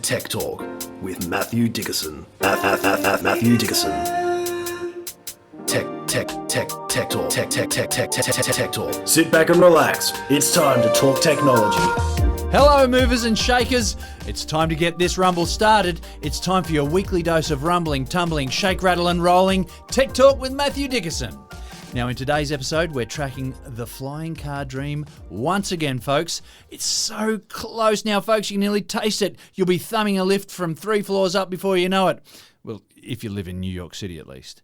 Tech Talk with Matthew Dickerson. Matthew Dickerson. Tech Talk. Tech Talk. Sit back and relax. It's time to talk technology. Hello, movers and shakers. It's time to get this rumble started. It's time for your weekly dose of rumbling, tumbling, shake, rattle and rolling. Tech Talk with Matthew Dickerson. Now, in today's episode, we're tracking the flying car dream once again, folks. It's so close now, folks. You can nearly taste it. You'll be thumbing a lift from 3 floors up before you know it. Well, if you live in New York City, at least.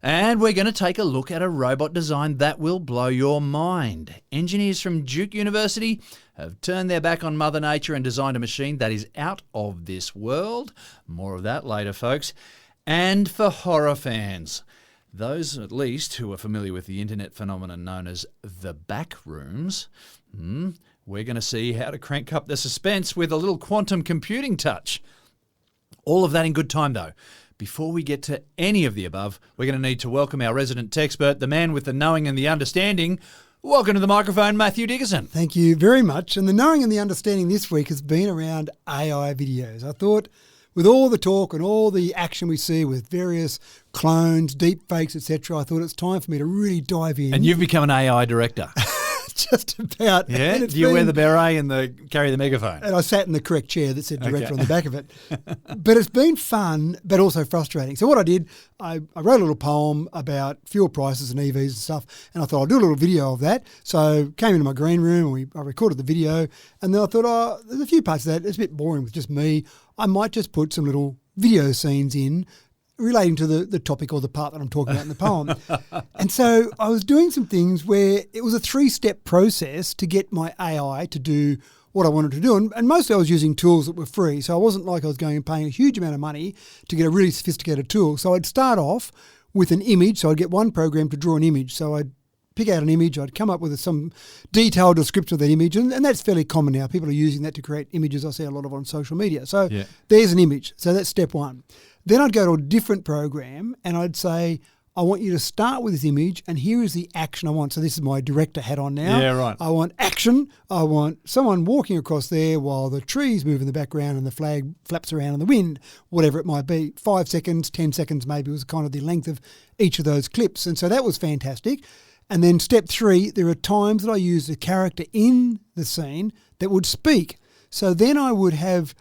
And we're going to take a look at a robot design that will blow your mind. Engineers from Duke University have turned their back on Mother Nature and designed a machine that is out of this world. More of that later, folks. And for horror fans, those at least who are familiar with the internet phenomenon known as the Backrooms, we're going to see how to crank up the suspense with a little quantum computing touch. All of that in good time, though. Before we get to any of the above, we're going to need to welcome our resident techspert, the man with the knowing and the understanding. Welcome to the microphone, Matthew Dickerson. Thank you very much. And the knowing and the understanding this week has been around AI videos. I thought with all the talk and all the action we see with various clones, deep fakes, etc., I thought it's time for me to really dive in. And you've become an AI director. Just about. Yeah? Do you wear the beret and carry the megaphone? And I sat in the correct chair that said director on the back of it. But it's been fun, but also frustrating. So what I did, I wrote a little poem about fuel prices and EVs and stuff, and I thought I'll do a little video of that. So came into my green room and I recorded the video, and then I thought, there's a few parts of that. It's a bit boring with just me. I might just put some little video scenes in relating to the topic or the part that I'm talking about in the poem. And so I was doing some things where it was a 3-step process to get my AI to do what I wanted to do. And mostly I was using tools that were free. So I wasn't like I was going and paying a huge amount of money to get a really sophisticated tool. So I'd start off with an image. So I'd get one program to draw an image. So I'd pick out an image. I'd come up with some detailed description of that image. And that's fairly common now. People are using that to create images. I see a lot of on social media. So There's an image. So that's step one. Then I'd go to a different program and I'd say, I want you to start with this image and here is the action I want. So this is my director hat on now. Yeah, right. I want action. I want someone walking across there while the trees move in the background and the flag flaps around in the wind, whatever it might be. 5 seconds, 10 seconds maybe was kind of the length of each of those clips. And so that was fantastic. And then step 3, there are times that I use the character in the scene that would speak. So then I would have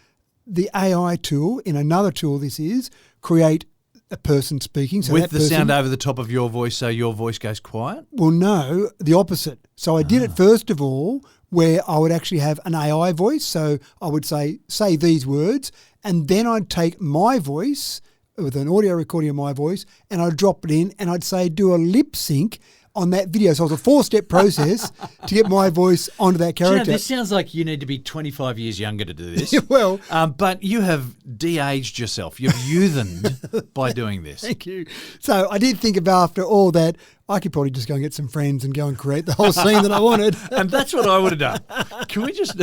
the AI tool, in another tool this is, create a person speaking. So with the sound over the top of your voice so your voice goes quiet? Well, no, the opposite. So I did it first of all where I would actually have an AI voice. So I would say these words, and then I'd take my voice with an audio recording of my voice and I'd drop it in and I'd say do a lip sync on that video. So it was a 4-step process to get my voice onto that character. You know, this sounds like you need to be 25 years younger to do this. Well, but you have de-aged yourself. You've youthened by doing this. Thank you. So I did think of after all that, I could probably just go and get some friends and go and create the whole scene that I wanted. And that's what I would have done. Can we just...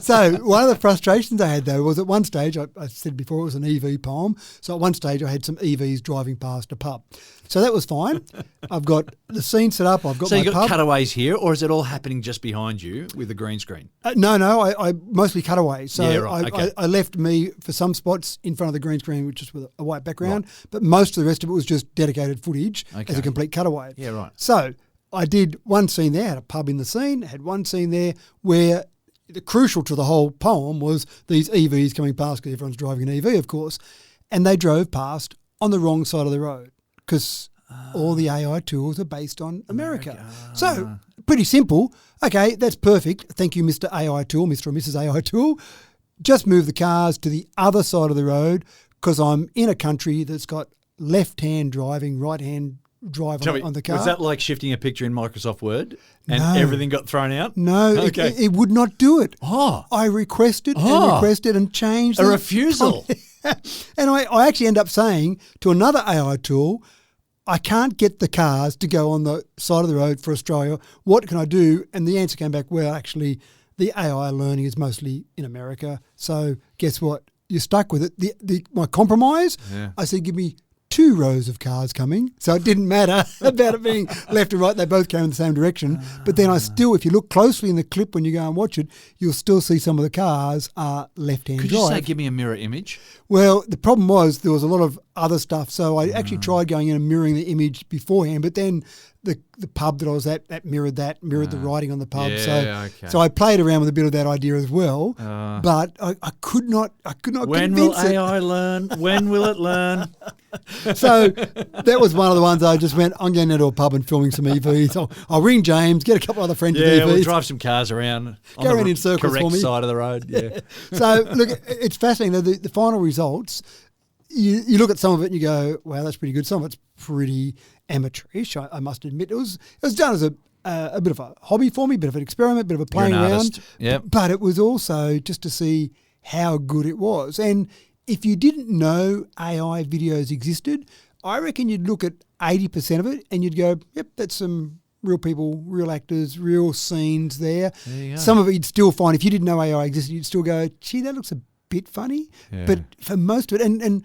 So one of the frustrations I had, though, was at one stage, I said before it was an EV poem, so at one stage I had some EVs driving past a pub. So that was fine. I've got the scene set up. I've got so my you got pub. Cutaways here, or is it all happening just behind you with the green screen? No, I mostly cutaways. So yeah, right. Okay. I left me for some spots in front of the green screen, which is with a white background, but most of the rest of it was just dedicated footage as a complete cutaway. Yeah, right. So I did one scene there, had a pub in the scene, had one scene there where the crucial to the whole poem was these EVs coming past because everyone's driving an EV, of course, and they drove past on the wrong side of the road because all the AI tools are based on America. So pretty simple. Okay, that's perfect. Thank you, Mr. AI tool, Mr. or Mrs. AI tool. Just move the cars to the other side of the road because I'm in a country that's got left-hand driving, right-hand drive on the car. Was that like shifting a picture in Microsoft Word and everything got thrown out? No, okay. it would not do it. Oh. I requested and changed a refusal. And I actually end up saying to another AI tool, I can't get the cars to go on the side of the road for Australia. What can I do? And the answer came back, well, actually, the AI learning is mostly in America. So guess what? You're stuck with it. My compromise, I said, give me 2 rows of cars coming, so it didn't matter about it being left and right. They both came in the same direction. But then if you look closely in the clip when you go and watch it, you'll still see some of the cars are left-hand drive. Could you say, give me a mirror image? Well, the problem was there was a lot of other stuff, so I actually tried going in and mirroring the image beforehand, but then the pub that I was at, that mirrored the writing on the pub. So I played around with a bit of that idea as well, but I could not When convince will AI learn? When will it learn? So that was one of the ones I just went, I'm going into a pub and filming some EVs. I'll ring James, get a couple other friends with EVs. We'll drive some cars around on Go around in circles correct for me. side of the road. Yeah. So look, it's fascinating. The final results, you look at some of it and you go, wow, that's pretty good. Some of it's pretty amateurish, I must admit. It was done as a bit of a hobby for me, a bit of an experiment, a bit of a playing around. Yep. But it was also just to see how good it was. And if you didn't know AI videos existed, I reckon you'd look at 80% of it and you'd go, yep, that's some real people, real actors, real scenes there. Some of it you'd still find, if you didn't know AI existed, you'd still go, gee, that looks a bit funny. Yeah. But for most of it, and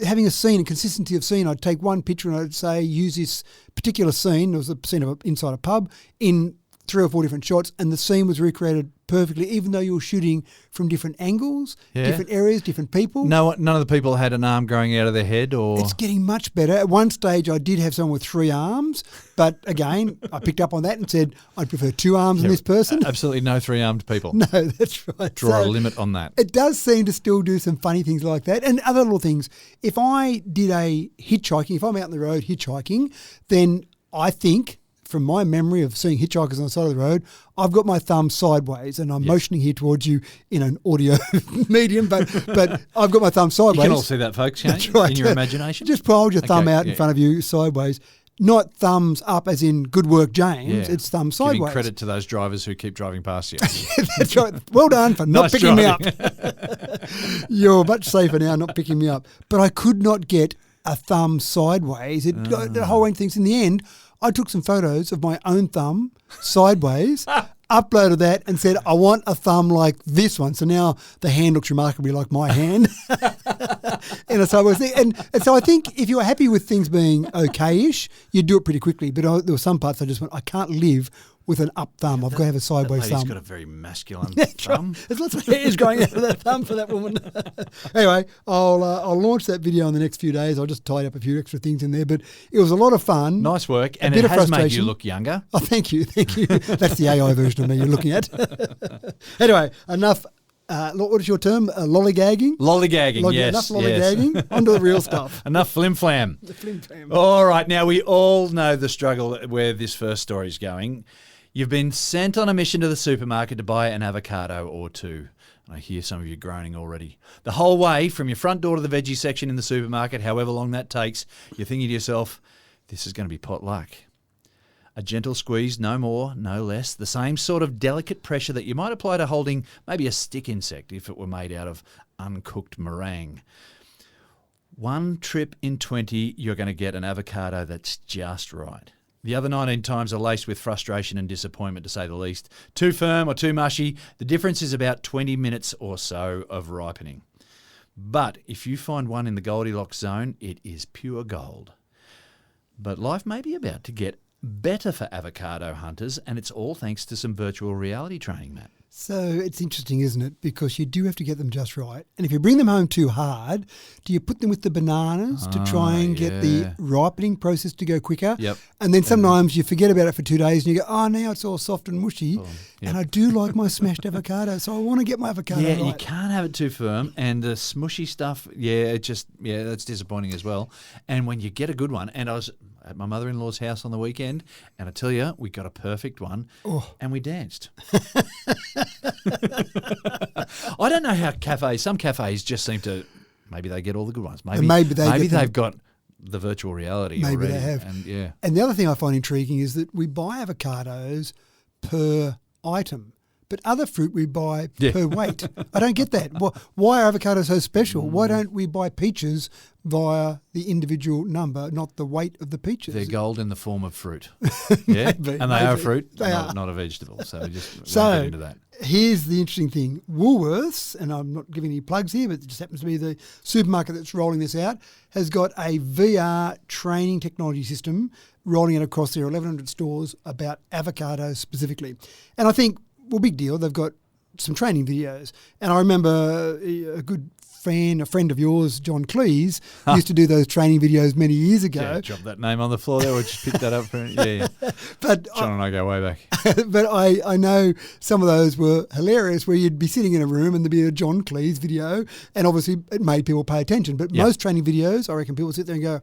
having a scene, a consistency of scene, I'd take one picture and I'd say, use this particular scene, there was a scene of inside a pub, in 3 or 4 different shots, and the scene was recreated perfectly, even though you were shooting from different angles, different areas, different people. None of the people had an arm growing out of their head, or it's getting much better. At one stage, I did have someone with 3 arms, but again, I picked up on that and said I'd prefer 2 arms in this person. Absolutely no 3-armed people. No, that's right. Draw a limit on that. It does seem to still do some funny things like that, and other little things. If I did a hitchhiking, if I'm out on the road hitchhiking, then I think, from my memory of seeing hitchhikers on the side of the road, I've got my thumb sideways, and I'm motioning here towards you in an audio medium, but I've got my thumb sideways. You can all see that, folks, can't you? Right. In your imagination. Just hold your thumb out in front of you sideways. Not thumbs up as in good work, James. Yeah. It's thumb sideways. Giving credit to those drivers who keep driving past you. That's right. Well done for not picking me up. You're much safer now not picking me up. But I could not get a thumb sideways. The whole range of things. In the end, I took some photos of my own thumb sideways, uploaded that and said, I want a thumb like this one. So now the hand looks remarkably like my hand. And so I think if you were happy with things being okay-ish, you'd do it pretty quickly. But there were some parts I just went, I can't live with an up thumb. I've got to have a sideways thumb. He's got a very masculine thumb. Right. There's lots of hairs growing out of that thumb for that woman. Anyway, I'll launch that video in the next few days. I'll just tidy up a few extra things in there. But it was a lot of fun. Nice work. And it has made you look younger. Oh, thank you. That's the AI version of me you're looking at. Anyway, enough. What is your term? Lollygagging? Lollygagging, yes. Enough lollygagging. Yes. Onto the real stuff. Enough flim-flam. The flim-flam. All right, now we all know the struggle where this first story is going. You've been sent on a mission to the supermarket to buy an avocado or 2. I hear some of you groaning already. The whole way from your front door to the veggie section in the supermarket, however long that takes, you're thinking to yourself, this is going to be potluck. A gentle squeeze, no more, no less. The same sort of delicate pressure that you might apply to holding maybe a stick insect if it were made out of uncooked meringue. One trip in 20, you're going to get an avocado that's just right. The other 19 times are laced with frustration and disappointment, to say the least. Too firm or too mushy, the difference is about 20 minutes or so of ripening. But if you find one in the Goldilocks zone, it is pure gold. But life may be about to get better for avocado hunters, and it's all thanks to some virtual reality training, Matt. So it's interesting, isn't it? Because you do have to get them just right. And if you bring them home too hard, do you put them with the bananas to try and get the ripening process to go quicker? Yep. And then sometimes you forget about it for 2 days and you go, oh, now it's all soft and mushy. Yep. And I do like my smashed avocado, so I want to get my avocado right. Yeah, you can't have it too firm. And the smushy stuff, that's disappointing as well. And when you get a good one, and I was at my mother-in-law's house on the weekend, and I tell you, we got a perfect one, and we danced. I don't know how some cafes just seem to, maybe they get all the good ones. Maybe they've got the virtual reality maybe already. They have. And the other thing I find intriguing is that we buy avocados per item. but other fruit we buy Yeah. per weight. I don't get that. Why are avocados so special? Why don't we buy peaches via the individual number, not the weight of the peaches? They're gold in the form of fruit. Yeah, Maybe, and they are maybe. fruit, They not a vegetable. So just won't So get into that. here's the interesting thing. Woolworths, and I'm not giving any plugs here, but it just happens to be the supermarket that's rolling this out, has got a VR training technology system rolling it across their 1,100 stores about avocados specifically. And I think, well, big deal, they've got some training videos. And I remember a good friend, a friend of yours, John Cleese, used to do those training videos many years ago. Yeah, drop that name on the floor there. We'll just pick that up. Yeah. But John and I go way back. but I know some of those were hilarious where you'd be sitting in a room and there'd be a John Cleese video and obviously it made people pay attention. But most training videos, I reckon people sit there and go,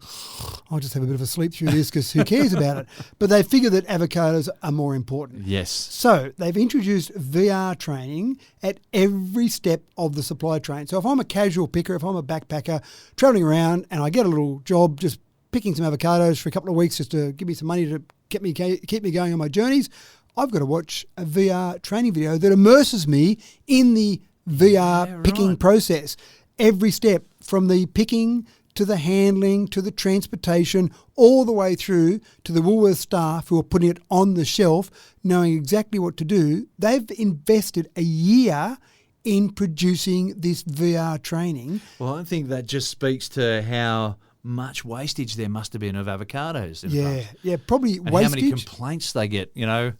I'll just have a bit of a sleep through this because who cares about it? But they figure that avocados are more important. Yes. So they've introduced VR training at every step of the supply chain. So if I'm a casual picker, if I'm a backpacker traveling around and I get a little job just picking some avocados for a couple of weeks just to give me some money to keep me going on my journeys, I've got to watch a VR training video that immerses me in the VR picking process. Every step from the picking to the handling to the transportation, all the way through to the Woolworths staff who are putting it on the shelf, knowing exactly what to do. They've invested a year in producing this VR training. Well, I think that just speaks to how much wastage there must have been of avocados. In the past. Yeah, probably And wastage. how many complaints they get, the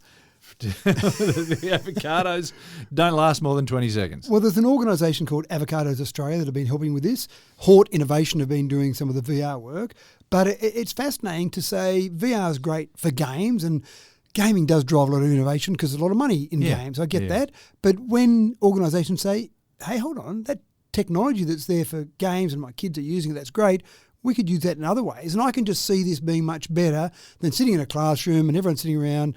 avocados don't last more than 20 seconds. Well, there's an organisation called Avocados Australia that have been helping with this. Hort Innovation have been doing some of the VR work. But it's fascinating to say VR is great for games, and gaming does drive a lot of innovation because there's a lot of money in games. I get that. But when organisations say, hey, hold on, that technology that's there for games and my kids are using it, that's great, we could use that in other ways. And I can just see this being much better than sitting in a classroom and everyone sitting around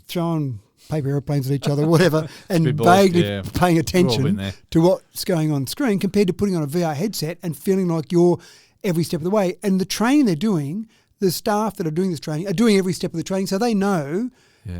throwing paper airplanes at each other, whatever, and vaguely paying attention to what's going on screen compared to putting on a VR headset and feeling like you're every step of the way. And the training they're doing, the staff that are doing this training are doing every step of the training, so they know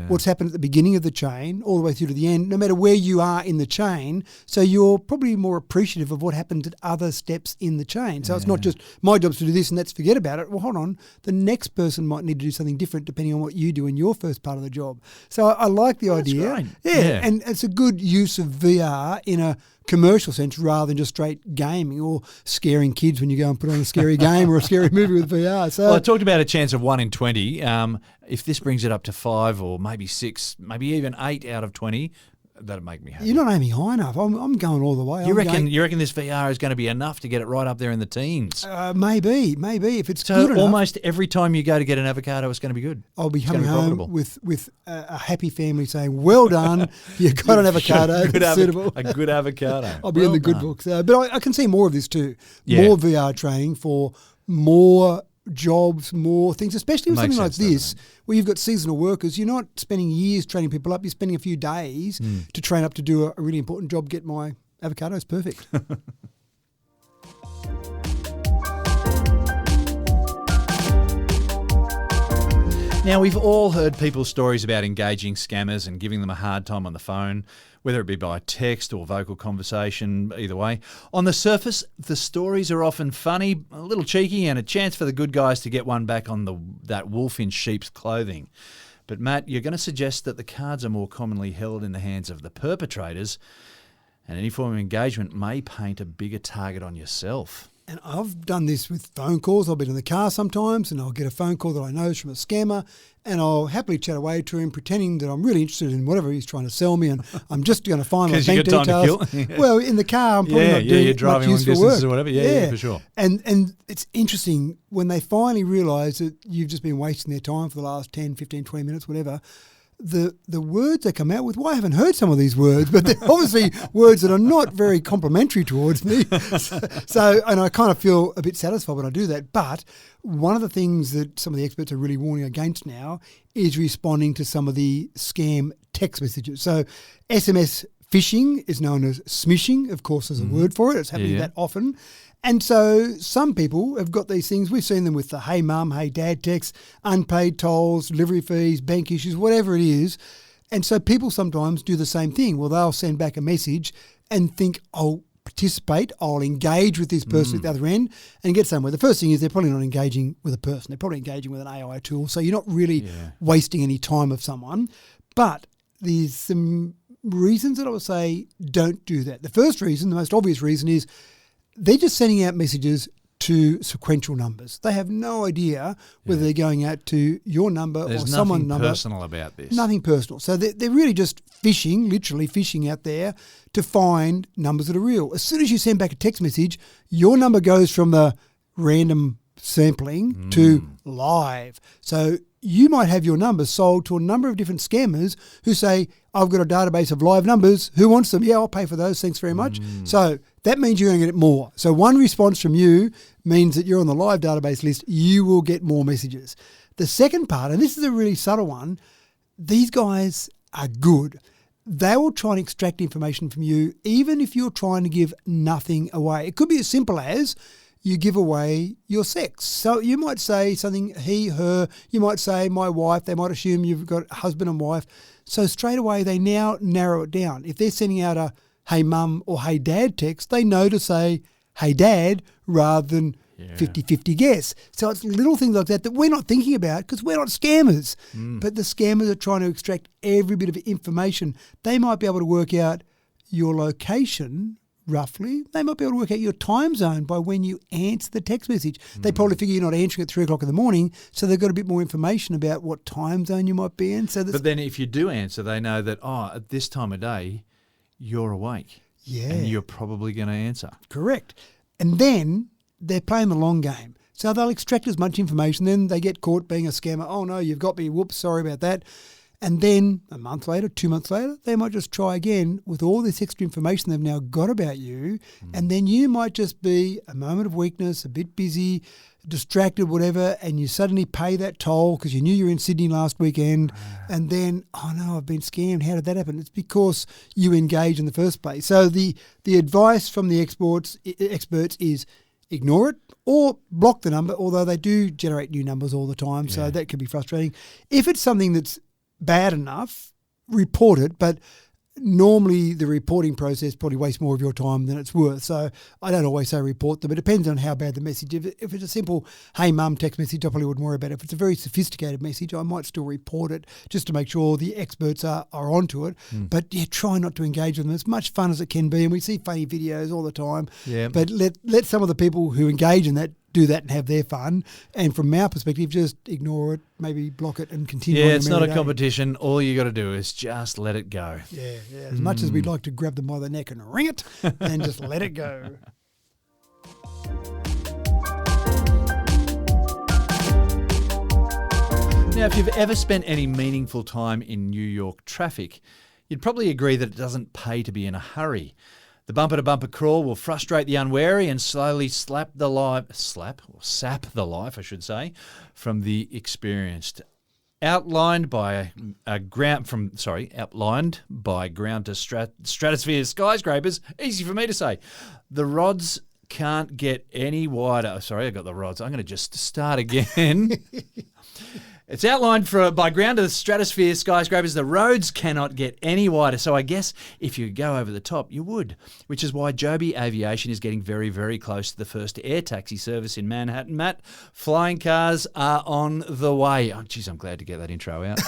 what's happened at the beginning of the chain all the way through to the end, no matter where you are in the chain. So you're probably more appreciative of what happens at other steps in the chain. So it's not just my job's to do this and let's forget about it. Well, hold on. The next person might need to do something different depending on what you do in your first part of the job. So I like the idea. Great. Yeah, and it's a good use of VR in a commercial sense rather than just straight gaming or scaring kids when you go and put on a scary game or a scary movie with VR. So Well, I talked about a chance of 1 in 20. If this brings it up to 5 or maybe 6, maybe even 8 out of 20, that'd make me happy. you're not aiming high enough. I'm going all the way. You reckon this VR is going to be enough to get it right up there in the teens? Maybe if it's So good enough. almost every time you go to get an avocado, it's going to be good. I'll be It's gonna coming be home profitable. with a happy family saying, "Well done, you got an avocado that's suitable." A good avocado. I'll be in the good done. books. But I can see more of this too. Yeah. More VR training for more jobs, more things, especially with Makes something like sense, this, doesn't where you've got seasonal workers. You're not spending years training people up. You're spending a few days to train up to do a really important job, get my avocados perfect. Now, we've all heard people's stories about engaging scammers and giving them a hard time on the phone, whether it be by text or vocal conversation, either way. On the surface, the stories are often funny, a little cheeky, and a chance for the good guys to get one back on that wolf in sheep's clothing. But Matt, you're going to suggest that the cards are more commonly held in the hands of the perpetrators, and any form of engagement may paint a bigger target on yourself. And I've done this with phone calls. I've been in the car sometimes and I'll get a phone call that I know is from a scammer and I'll happily chat away to him pretending that I'm really interested in whatever he's trying to sell me and I'm just going to find my 'Cause you bank got time to details. kill. Well, in the car, I'm probably not doing you're driving much long useful distances work. or whatever. Yeah, for sure. And it's interesting when they finally realise that you've just been wasting their time for the last 10, 15, 20 minutes, whatever. The words they come out with, well, I haven't heard some of these words, but they're obviously words that are not very complimentary towards me. So, and I kind of feel a bit satisfied when I do that. But one of the things that some of the experts are really warning against now is responding to some of the scam text messages. So SMS phishing is known as smishing. Of course, there's a word for it. It's happening that often. And so some people have got these things. We've seen them with the hey mum, hey dad texts, unpaid tolls, delivery fees, bank issues, whatever it is. And so people sometimes do the same thing. Well, they'll send back a message and think, I'll participate, I'll engage with this person at the other end and get somewhere. The first thing is they're probably not engaging with a person. They're probably engaging with an AI tool. So you're not really wasting any time of someone. But there's some reasons that I would say don't do that. The first reason, the most obvious reason, is they're just sending out messages to sequential numbers. They have no idea whether they're going out to your number or someone's number. There's nothing personal about this. Nothing personal. So they're really just fishing, literally fishing out there to find numbers that are real. As soon as you send back a text message, your number goes from the random sampling to live. So you might have your number sold to a number of different scammers who say, I've got a database of live numbers. Who wants them? Yeah, I'll pay for those. Thanks very much. So that means you're going to get more. So one response from you means that you're on the live database list. You will get more messages. The second part, and this is a really subtle one, these guys are good. They will try and extract information from you even if you're trying to give nothing away. It could be as simple as you give away your sex. So you might say something, he, her, you might say my wife, they might assume you've got husband and wife. So straight away they now narrow it down. If they're sending out a hey mum or hey dad text, they know to say hey dad rather than 50-50 guess. So it's little things like that we're not thinking about because we're not scammers. But the scammers are trying to extract every bit of information. They might be able to work out your location roughly. They might be able to work out your time zone by when you answer the text message. They probably figure you're not answering at 3 o'clock in the morning, so they've got a bit more information about what time zone you might be in. But then if you do answer, they know that, at this time of day, you're awake. Yeah. And you're probably going to answer. Correct. And then they're playing the long game. So they'll extract as much information, then they get caught being a scammer. Oh, no, you've got me. Whoops, sorry about that. And then a month later, 2 months later, they might just try again with all this extra information they've now got about you. And then you might just be a moment of weakness, a bit busy, distracted, whatever, and you suddenly pay that toll because you knew you were in Sydney last weekend. And then, oh no, I've been scammed. How did that happen? It's because you engaged in the first place. So the advice from the experts is ignore it or block the number, although they do generate new numbers all the time. So that can be frustrating. If it's something that's bad enough, report it, but normally the reporting process probably wastes more of your time than it's worth. So I don't always say report them. It depends on how bad the message is. If it's a simple, hey mum text message, I probably wouldn't worry about it. If it's a very sophisticated message, I might still report it just to make sure the experts are onto it. But try not to engage with them. It's much fun as it can be, and we see funny videos all the time. Yeah. But let some of the people who engage in that do that and have their fun. And from our perspective, just ignore it, maybe block it and continue. Yeah, it's not a competition. All you got to do is just let it go. Yeah. As much as we'd like to grab them by the neck and wring it, then just let it go. Now, if you've ever spent any meaningful time in New York traffic, you'd probably agree that it doesn't pay to be in a hurry. The bumper-to-bumper crawl will frustrate the unwary and slowly sap the life, from the experienced. Outlined by ground to stratosphere skyscrapers, easy for me to say. The rods can't get any wider. Sorry, I got the rods. I'm going to just start again. It's outlined by ground to the stratosphere skyscrapers. The roads cannot get any wider. So I guess if you go over the top, you would, which is why Joby Aviation is getting very, very close to the first air taxi service in Manhattan. Matt, flying cars are on the way. Oh, geez, I'm glad to get that intro out.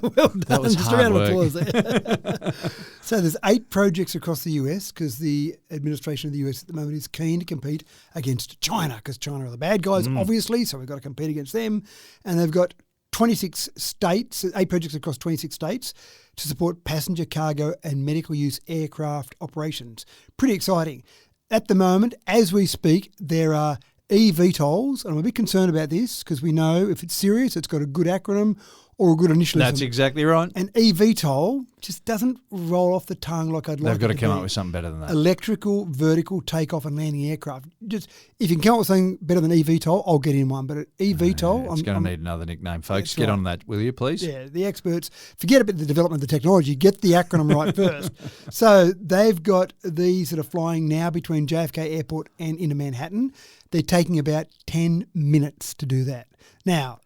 Well done. That was just hard a round of work. applause there. So there's 8 projects across the US because the administration of the US at the moment is keen to compete against China because China are the bad guys, obviously, so we've got to compete against them. And they've got 26 states, 8 projects across 26 states to support passenger, cargo and medical use aircraft operations. Pretty exciting. At the moment, as we speak, there are eVTOLs, and I'm a bit concerned about this because we know if it's serious, it's got a good acronym or a good initialism. That's exactly right. And eVTOL just doesn't roll off the tongue like I'd like They've got it to come up with something better than that. Electrical, vertical takeoff and landing aircraft. Just if you can come up with something better than eVTOL, I'll get in one. But eVTOL, it's going to need another nickname, folks. Get on that, will you, please? Yeah, the experts, forget about the development of the technology, get the acronym right first. So they've got these that are flying now between JFK Airport and into Manhattan. They're taking about 10 minutes to do that. Now,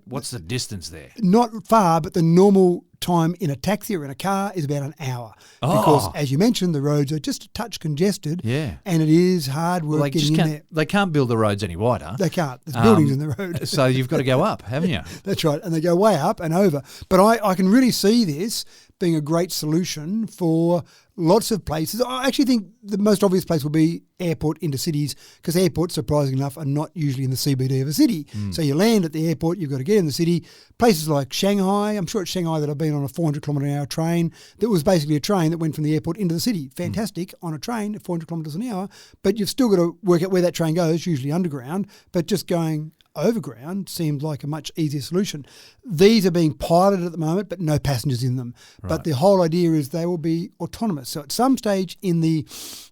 What's the distance there? Not far, but the normal time in a taxi or in a car is about an hour. Oh. Because, as you mentioned, the roads are just a touch congested. Yeah. And it is hard work getting in there. They can't build the roads any wider. They can't. There's buildings in the road. So you've got to go up, haven't you? That's right. And they go way up and over. But I can really see this being a great solution for lots of places. I actually think the most obvious place will be airport into cities, because airports, surprisingly enough, are not usually in the CBD of a city. So you land at the airport, you've got to get in the city. Places like Shanghai, I'm sure it's Shanghai that I've been on a 400-kilometre-an-hour train that was basically a train that went from the airport into the city. Fantastic on a train at 400 kilometres an hour, but you've still got to work out where that train goes, usually underground, but just going overground seemed like a much easier solution. These are being piloted at the moment, but no passengers in them. Right. But the whole idea is they will be autonomous. So at some stage in the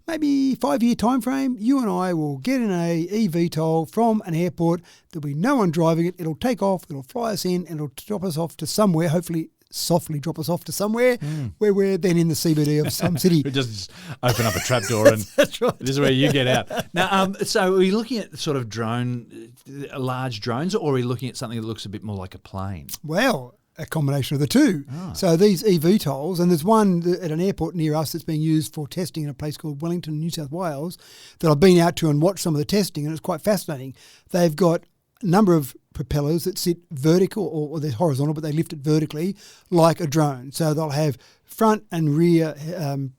maybe 5-year time frame, you and I will get in a eVTOL from an airport. There'll be no one driving it. It'll take off, it'll fly us in, and it'll drop us off to somewhere, hopefully softly drop us off to somewhere where we're then in the CBD of some city. We just open up a trapdoor and That's right. this is where you get out. Now, so are we looking at sort of large drones, or are we looking at something that looks a bit more like a plane? Well, a combination of the two. So these eVTOLs, and there's one at an airport near us that's being used for testing in a place called Wellington, New South Wales, that I've been out to and watched some of the testing, and it's quite fascinating. They've got a number of propellers that sit vertical, or they're horizontal, but they lift it vertically like a drone. So they'll have front and rear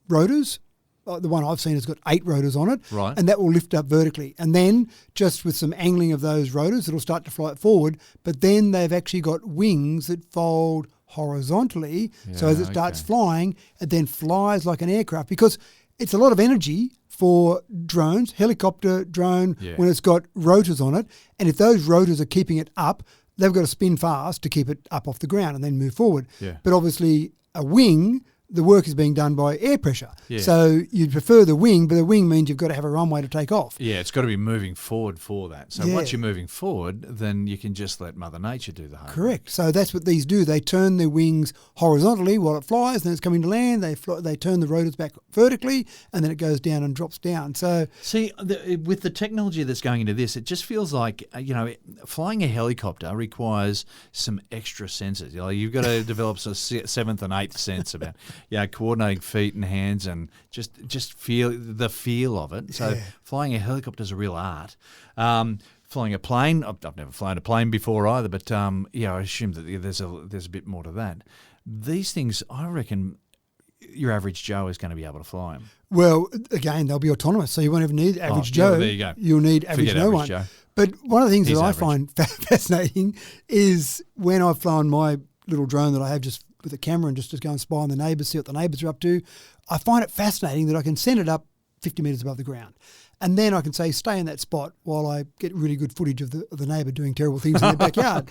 rotors. The one I've seen has got 8 rotors on it, Right. and that will lift up vertically. And then just with some angling of those rotors, it'll start to fly it forward. But then they've actually got wings that fold horizontally, so as it starts flying, it then flies like an aircraft, because it's a lot of energy for drones, helicopter, drone, when it's got rotors on it. And if those rotors are keeping it up, they've got to spin fast to keep it up off the ground and then move forward. Yeah. But obviously a wing, the work is being done by air pressure. Yeah. So you'd prefer the wing, but the wing means you've got to have a runway to take off. Yeah, it's got to be moving forward for that. So Yeah. once you're moving forward, then you can just let Mother Nature do the home. Correct. So that's what these do. They turn their wings horizontally while it flies, then it's coming to land. They turn the rotors back vertically, and then it goes down and drops down. So See, with the technology that's going into this, it just feels like, flying a helicopter requires some extra senses. You've got to develop a 7th and 8th sense about coordinating feet and hands and just feel the feel of it. So flying a helicopter is a real art. Flying a plane, I've never flown a plane before either, but I assume that there's a bit more to that. These things, I reckon, your average Joe is going to be able to fly them. well, again, they'll be autonomous, so you won't even need average Joe. There you go. You'll need average Forget no average one. Joe. But one of the things He's that I average. find fascinating is when I've flown my little drone that I have just with a camera and just to go and spy on the neighbours, see what the neighbours are up to, I find it fascinating that I can send it up 50 metres above the ground. And then I can say, stay in that spot while I get really good footage of the neighbour doing terrible things in their backyard.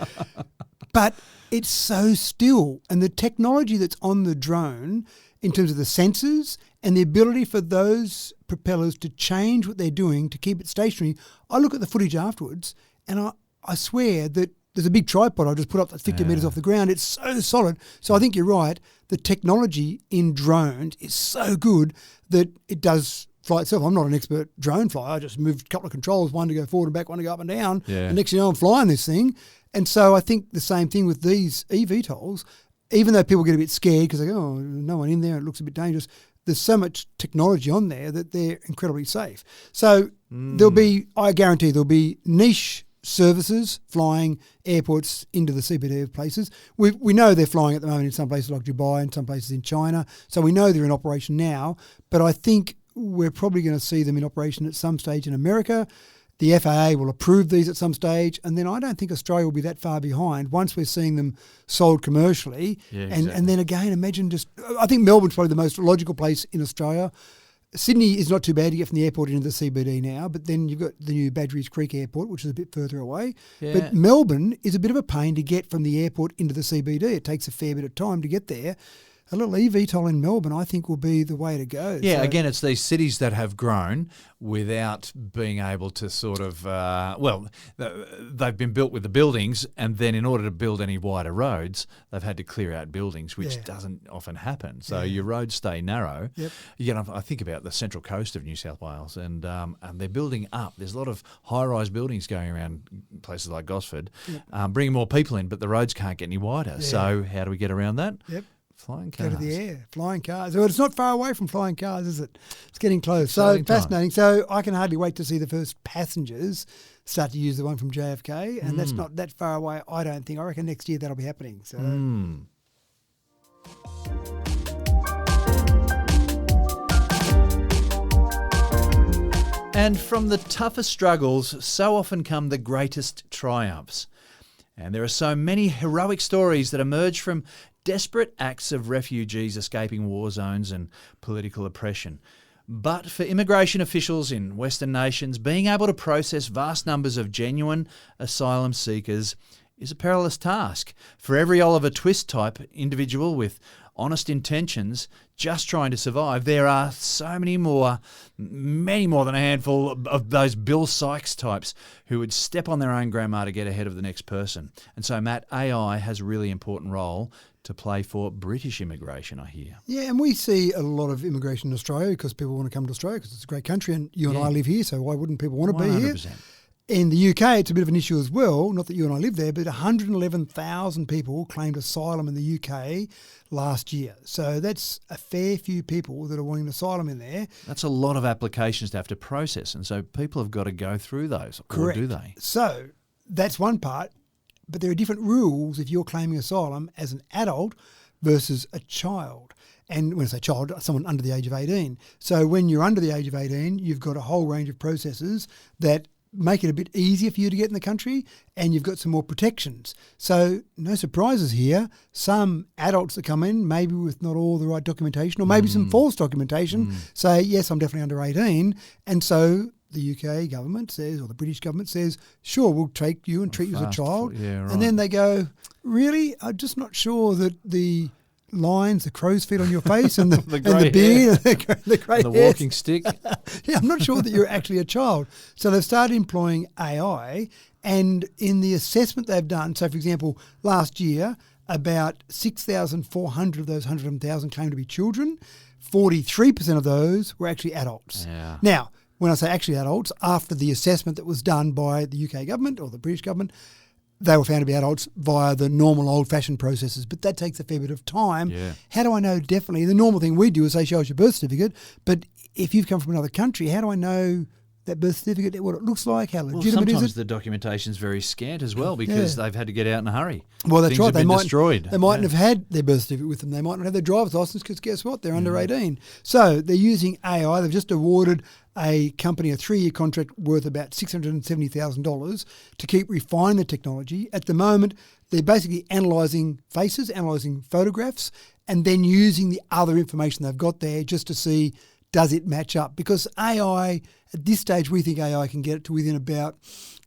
But it's so still. And the technology that's on the drone in terms of the sensors and the ability for those propellers to change what they're doing to keep it stationary, I look at the footage afterwards and I swear that there's a big tripod I just put up that's 50 metres off the ground. It's so solid. So I think you're right. The technology in drones is so good that it does fly itself. I'm not an expert drone flyer. I just moved a couple of controls, one to go forward and back, one to go up and down. Yeah. And next thing you know, I'm flying this thing. And so I think the same thing with these eVTOLs, even though people get a bit scared because they go, oh, no one in there, it looks a bit dangerous. There's so much technology on there that they're incredibly safe. So I guarantee there'll be niche services flying airports into the CBD of places. We know they're flying at the moment in some places like Dubai and some places in China. So we know they're in operation now. But I think we're probably going to see them in operation at some stage in America. The FAA will approve these at some stage, and then I don't think Australia will be that far behind once we're seeing them sold commercially. Yeah, And then again, imagine I think Melbourne's probably the most logical place in Australia. Sydney is not too bad to get from the airport into the CBD now, but then you've got the new Badgerys Creek Airport, which is a bit further away. Yeah. But Melbourne is a bit of a pain to get from the airport into the CBD. It takes a fair bit of time to get there. a little eVTOL in Melbourne, I think, will be the way to go. Yeah, So, again, it's these cities that have grown without being able to sort of, they've been built with the buildings, and then in order to build any wider roads, they've had to clear out buildings, which doesn't often happen. So your roads stay narrow. Yep. You know, I think about the central coast of New South Wales, and they're building up. There's a lot of high-rise buildings going around places like Gosford, bringing more people in, but the roads can't get any wider. Yeah. So how do we get around that? Yep. Flying cars. Go to the air, flying cars. Well, it's not far away from flying cars, is it? It's getting close. Exciting So fascinating. So I can hardly wait to see the first passengers start to use the one from JFK, and that's not that far away, I don't think. I reckon next year that'll be happening. So. And from the toughest struggles, so often come the greatest triumphs. And there are so many heroic stories that emerge from desperate acts of refugees escaping war zones and political oppression. But for immigration officials in Western nations, being able to process vast numbers of genuine asylum seekers is a perilous task. For every Oliver Twist type individual with honest intentions just trying to survive, there are so many more than a handful of those Bill Sykes types who would step on their own grandma to get ahead of the next person. And so, Matt, AI has a really important role to play for British immigration, I hear. Yeah, and we see a lot of immigration in Australia because people want to come to Australia because it's a great country, and you and I live here, so why wouldn't people want to be here? 100%. In the UK, it's a bit of an issue as well, not that you and I live there, but 111,000 people claimed asylum in the UK last year. So that's a fair few people that are wanting asylum in there. That's a lot of applications to have to process, and so people have got to go through those, Correct. Or do they? So that's one part, but there are different rules if you're claiming asylum as an adult versus a child. And when I say child, someone under the age of 18. So when you're under the age of 18, you've got a whole range of processes that make it a bit easier for you to get in the country, and you've got some more protections. So no surprises here. Some adults that come in, maybe with not all the right documentation, or maybe some false documentation, say, yes, I'm definitely under 18. And so the UK government says, or the British government says, sure, we'll take you and treat you as a child. Yeah, right. And then they go, really? I'm just not sure that the lines, the crow's feet on your face and the, The and the grey beard, the grey The hairs. walking stick. Yeah, I'm not sure that you're actually a child. So they've started employing AI, and in the assessment they've done, so for example, last year, about 6,400 of those 100,000 claimed to be children. 43% of those were actually adults. Yeah. Now, when I say actually adults, after the assessment that was done by the UK government or the British government, they were found to be adults via the normal old-fashioned processes, but that takes a fair bit of time. Yeah. How do I know definitely? The normal thing we do is they show us your birth certificate, but if you've come from another country, how do I know that birth certificate, what it looks like, how Well, legitimate sometimes is it? the documentation's very scant as well because they've had to get out in a hurry. Well, that's Things right. have been destroyed. They mightn't have had their birth certificate with them. They might not have their driver's license because guess what? They're under 18. So they're using AI. They've just awarded a company a 3-year contract worth about $670,000 to keep refining the technology. At the moment, they're basically analysing faces, analysing photographs, and then using the other information they've got there just to see, does it match up? Because AI, at this stage, we think AI can get it to within about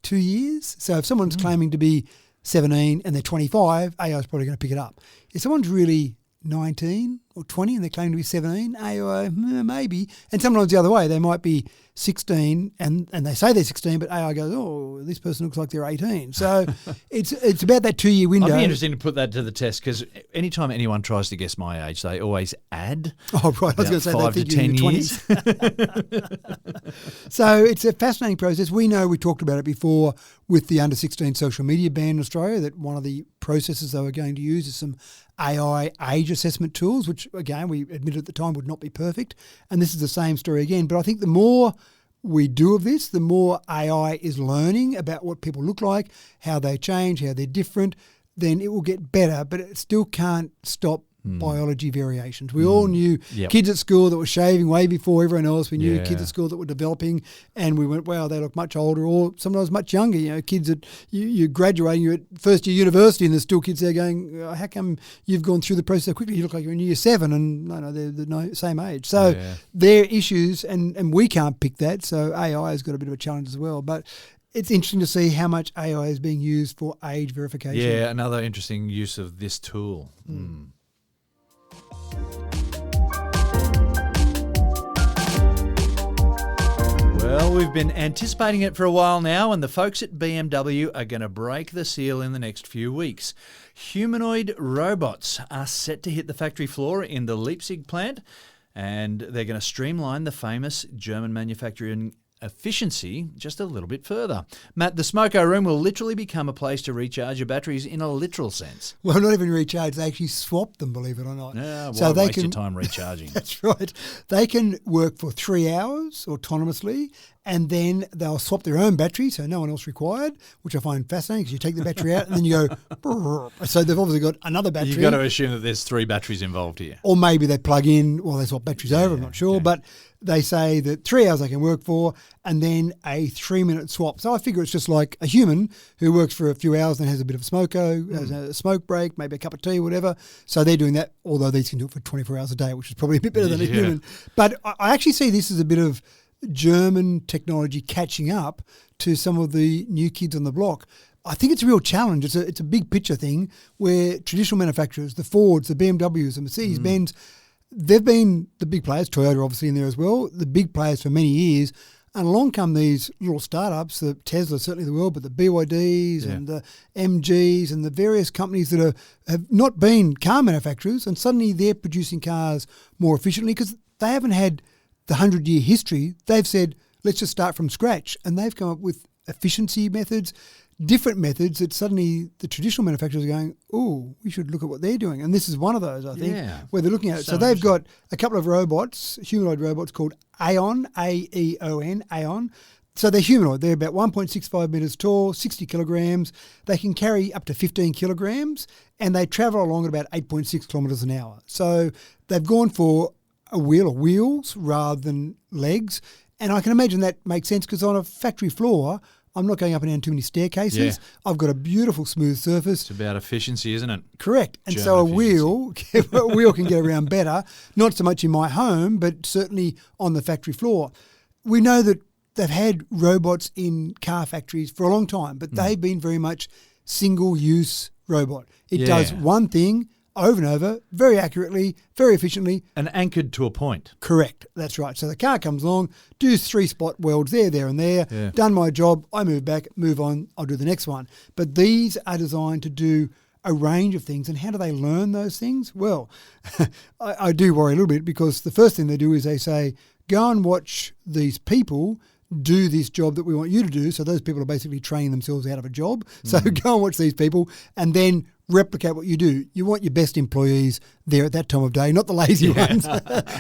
2 years. So if someone's claiming to be 17 and they're 25, AI is probably going to pick it up. If someone's really 19 or 20 and they claim to be 17, AI, maybe. And sometimes the other way, they might be 16 and they say they're 16, but AI goes, oh, this person looks like they're 18. So it's about that 2-year window. I'd be interested to put that to the test because anytime anyone tries to guess my age, they always add. Oh, right. I was going to say 5 they to think you're in 10 your years. 20s. So it's a fascinating process. We know we talked about it before with the under 16 social media ban in Australia, that one of the processes they were going to use is some AI age assessment tools, which again, we admitted at the time would not be perfect. And this is the same story again. But I think the more we do of this, the more AI is learning about what people look like, how they change, how they're different, then it will get better, but it still can't stop biology variations. We all knew kids at school that were shaving way before everyone else. We knew kids at school that were developing, and we went, wow, they look much older, or sometimes much younger. You know, kids that you're graduating, you're at first year university, and there's still kids there going, how come you've gone through the process so quickly? You look like you're in year 7, and no, they're the same age. So they're issues, and we can't pick that. So AI has got a bit of a challenge as well, but it's interesting to see how much AI is being used for age verification. Yeah, another interesting use of this tool. Well, we've been anticipating it for a while now, and the folks at BMW are going to break the seal in the next few weeks. Humanoid robots are set to hit the factory floor in the Leipzig plant, and they're going to streamline the famous German manufacturing efficiency just a little bit further. Matt, the smoko room will literally become a place to recharge your batteries in a literal sense. Well, not even recharge, they actually swap them, believe it or not. Yeah, so they waste your time recharging? That's right. They can work for 3 hours autonomously, and then they'll swap their own battery, so no one else required, which I find fascinating because you take the battery out and then you go, so they've obviously got another battery. You've got to assume that there's 3 batteries involved here. Or maybe they plug in while they swap batteries over, I'm not sure, but they say that 3 hours they can work for and then a 3-minute swap. So I figure it's just like a human who works for a few hours and has a bit of smoko, has a smoke break, maybe a cup of tea, whatever. So they're doing that, although these can do it for 24 hours a day, which is probably a bit better than a human. But I actually see this as a bit of German technology catching up to some of the new kids on the block. I think it's a real challenge. It's a big picture thing where traditional manufacturers, the Fords, the BMWs, the Mercedes-Benz, they've been the big players, Toyota obviously in there as well, the big players for many years. And along come these little startups, the Tesla, certainly the world, but the BYDs and the MGs and the various companies that have not been car manufacturers, and suddenly they're producing cars more efficiently because they haven't had the 100-year history. They've said, let's just start from scratch. And they've come up with efficiency methods, different methods that suddenly the traditional manufacturers are going, oh, we should look at what they're doing. And this is one of those, I think, where they're looking at it. So they've got a couple of robots, humanoid robots called Aeon, A-E-O-N, Aeon. So they're humanoid. They're about 1.65 metres tall, 60 kilograms. They can carry up to 15 kilograms, and they travel along at about 8.6 kilometres an hour. So they've gone for a wheel or wheels rather than legs. And I can imagine that makes sense because on a factory floor, I'm not going up and down too many staircases. I've got a beautiful smooth surface. It's about efficiency, isn't it? Correct. And so a wheel can get around better, not so much in my home, but certainly on the factory floor. We know that they've had robots in car factories for a long time, but they've been very much single-use robot. It does one thing over and over, very accurately, very efficiently. And anchored to a point. Correct. That's right. So the car comes along, does 3 spot welds there and there, done my job, I move back, move on, I'll do the next one. But these are designed to do a range of things. And how do they learn those things? Well, I do worry a little bit because the first thing they do is they say, go and watch these people do this job that we want you to do. So those people are basically training themselves out of a job. So go and watch these people and then replicate what you do. You want your best employees there at that time of day, not the lazy ones,